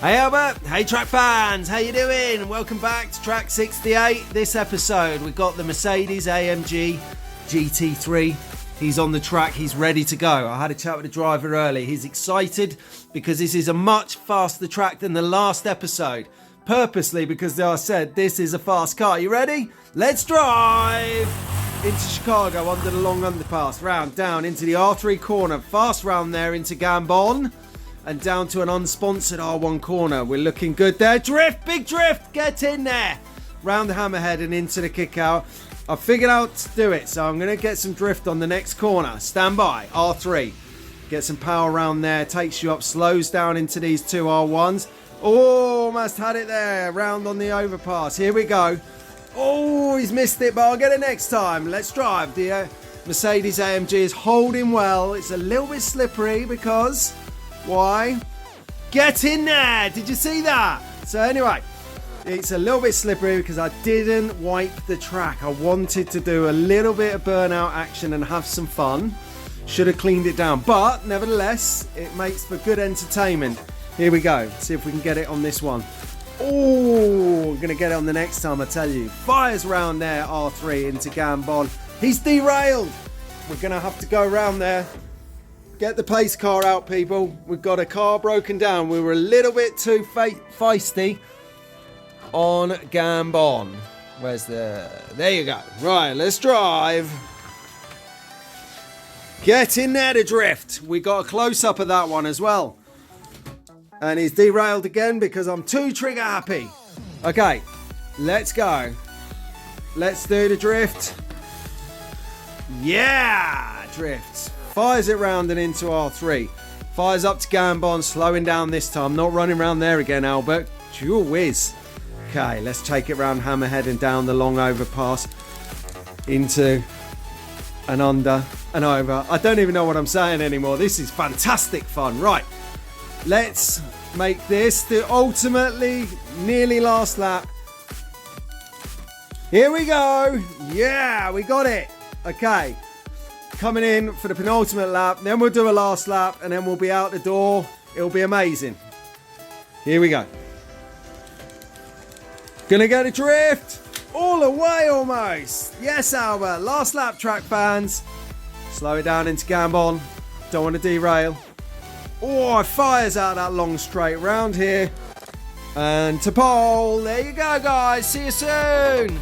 Hey Albert, hey track fans, how you doing? Welcome back to track 68. This episode we've got the Mercedes AMG GT3. He's on the track, he's ready to go. I had a chat with the driver early. He's excited because this is a much faster track than the last episode. Purposely because I said this is a fast car. You ready? Let's drive into Chicago under the long underpass. Round down into the R3 corner. Fast round there into Gambon. And down to an unsponsored R1 corner. We're looking good there. Drift, big drift, get in there. Round the hammerhead and into the kick out. I've figured out to do it, so I'm going to get some drift on the next corner. Stand by, R3. Get some power around there, takes you up, slows down into these two R1s. Oh, almost had it there. Round on the overpass. Here we go. Oh, he's missed it, but I'll get it next time. Let's drive. The Mercedes AMG is holding well. It's a little bit slippery because... why? Get in there! Did you see that? So anyway, it's a little bit slippery because I didn't wipe the track. I wanted to do a little bit of burnout action and have some fun. Should have cleaned it down, but nevertheless, it makes for good entertainment. Here we go. See if we can get it on this one. Oh, we're going to get it on the next time, I tell you. Fires round there, R3 into Gambon. He's derailed. We're going to have to go around there. Get the pace car out, people. We've got a car broken down. We were a little bit too feisty on Gambon. Where's the... there you go. Right, let's drive. Get in there to drift. We got a close-up of that one as well. And he's derailed again because I'm too trigger happy. Okay, let's go. Let's do the drift. Yeah, drifts. Fires it round and into R3. Fires up to Gambon, slowing down this time. Not running around there again, Albert. Jewel whiz. Okay, let's take it round Hammerhead and down the long overpass. Into and under and over. I don't even know what I'm saying anymore. This is fantastic fun. Right, let's make this the ultimately nearly last lap. Here we go. Yeah, we got it. Okay. Coming in for the penultimate lap, then we'll do a last lap and then we'll be out the door. It'll be amazing. Here we go. Gonna get a drift all the way almost. Yes, Albert. Last lap, track fans. Slow it down into Gambon. Don't want to derail. Oh, it fires out that long straight round here. And to pole. There you go, guys. See you soon.